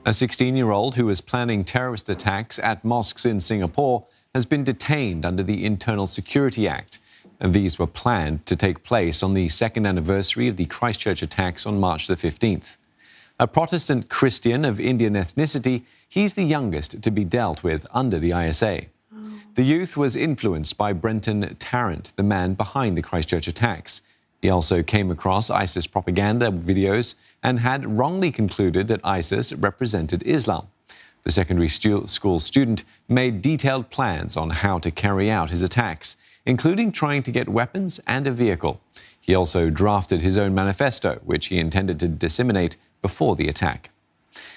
A 16-year-old who was planning terrorist attacks at mosques in Singapore has been detained under the Internal Security Act. And these were planned to take place on the second anniversary of the Christchurch attacks on March the 15th. A Protestant Christian of Indian ethnicity, he's the youngest to be dealt with under the ISA. The youth was influenced by Brenton Tarrant, the man behind the Christchurch attacks. He also came across ISIS propaganda videos and had wrongly concluded that ISIS represented Islam. The secondary school student made detailed plans on how to carry out his attacks, including trying to get weapons and a vehicle. He also drafted his own manifesto, which he intended to disseminate before the attack.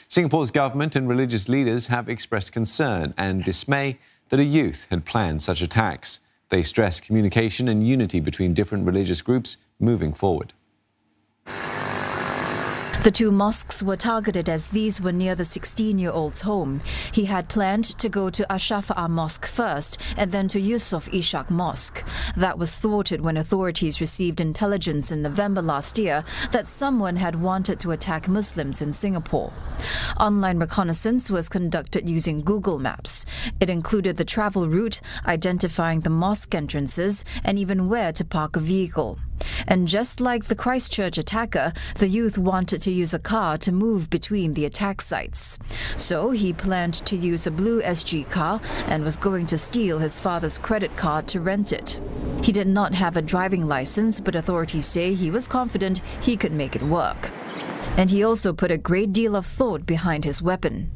Singapore's government and religious leaders have expressed concern and dismay that a youth had planned such attacks. They stress communication and unity between different religious groups moving forward. The two mosques were targeted as these were near the 16-year-old's home. He had planned to go to Assyafaah Mosque first and then to Yusof Ishak Mosque. That was thwarted when authorities received intelligence in November last year that someone had wanted to attack Muslims in Singapore. Online reconnaissance was conducted using Google Maps. It included the travel route, identifying the mosque entrances, and even where to park a vehicle. And just like the Christchurch attacker, the youth wanted to use a car to move between the attack sites. So he planned to use a blue SG car and was going to steal his father's credit card to rent it. He did not have a driving license, but authorities say he was confident he could make it work. And he also put a great deal of thought behind his weapon.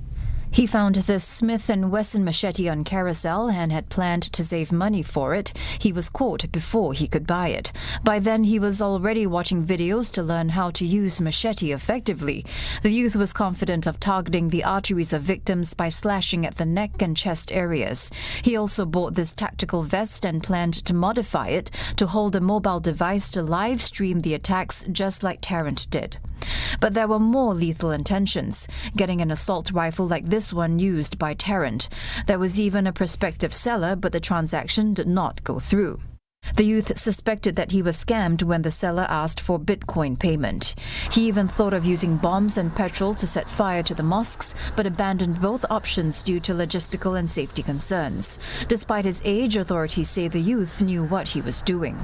He found this Smith & Wesson machete on Carousel and had planned to save money for it. He was caught before he could buy it. By then, he was already watching videos to learn how to use machete effectively. The youth was confident of targeting the arteries of victims by slashing at the neck and chest areas. He also bought this tactical vest and planned to modify it to hold a mobile device to live stream the attacks just like Tarrant did. But there were more lethal intentions, getting an assault rifle like this one used by Tarrant. There was even a prospective seller, but the transaction did not go through. The youth suspected that he was scammed when the seller asked for Bitcoin payment. He even thought of using bombs and petrol to set fire to the mosques, but abandoned both options due to logistical and safety concerns. Despite his age, authorities say the youth knew what he was doing.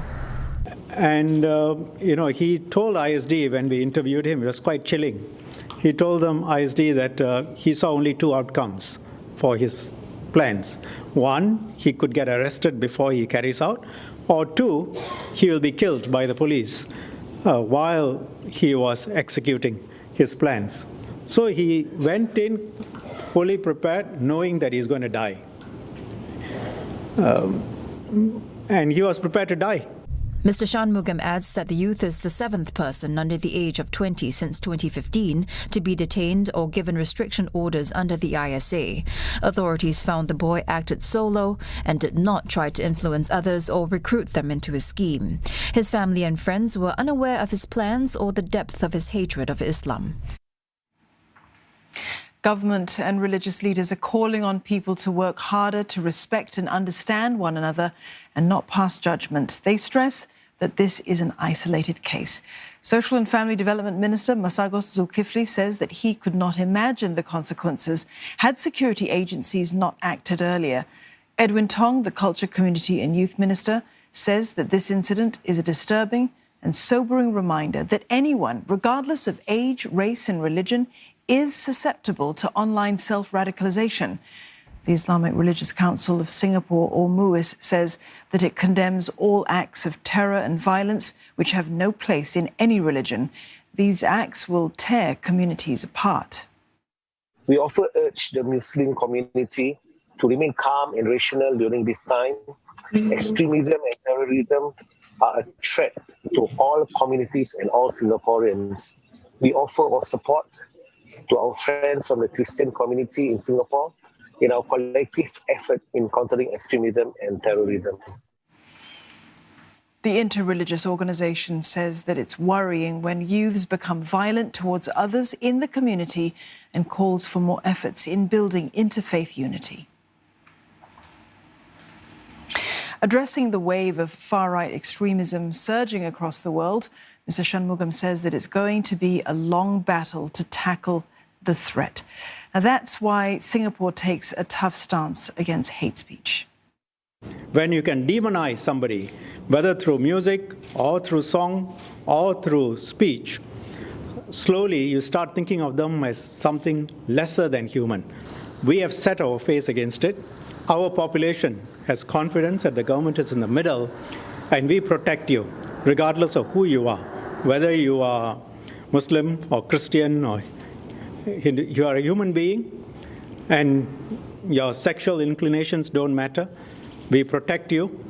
And, he told ISD when we interviewed him, it was quite chilling. He told them, ISD, that he saw only two outcomes for his plans. One, he could get arrested before he carries out, or two, he will be killed by the police while he was executing his plans. So he went in fully prepared, knowing that he's going to die. And he was prepared to die. Mr. Shanmugam adds that the youth is the seventh person under the age of 20 since 2015 to be detained or given restriction orders under the ISA. Authorities found the boy acted solo and did not try to influence others or recruit them into his scheme. His family and friends were unaware of his plans or the depth of his hatred of Islam. Government and religious leaders are calling on people to work harder to respect and understand one another and not pass judgment. They stress that this is an isolated case. Social and Family Development Minister Masagos Zulkifli says that he could not imagine the consequences had security agencies not acted earlier. Edwin Tong, the Culture, Community and Youth Minister, says that this incident is a disturbing and sobering reminder that anyone, regardless of age, race and religion, is susceptible to online self-radicalization. The Islamic Religious Council of Singapore, or MUIS, says that it condemns all acts of terror and violence which have no place in any religion. These acts will tear communities apart. We also urge the Muslim community to remain calm and rational during this time. Extremism and terrorism are a threat to all communities and all Singaporeans. We offer our support to our friends from the Christian community in Singapore in our collective effort in countering extremism and terrorism. The interreligious organisation says that it's worrying when youths become violent towards others in the community and calls for more efforts in building interfaith unity. Addressing the wave of far-right extremism surging across the world, Mr. Shanmugam says that it's going to be a long battle to tackle the threat. Now, that's why Singapore takes a tough stance against hate speech. When you can demonize somebody, whether through music or through song or through speech, slowly you start thinking of them as something lesser than human. We have set our face against it. Our population has confidence that the government is in the middle, and we protect you, regardless of who you are, whether you are Muslim or Christian or Hindu. You are a human being, and your sexual inclinations don't matter. We protect you.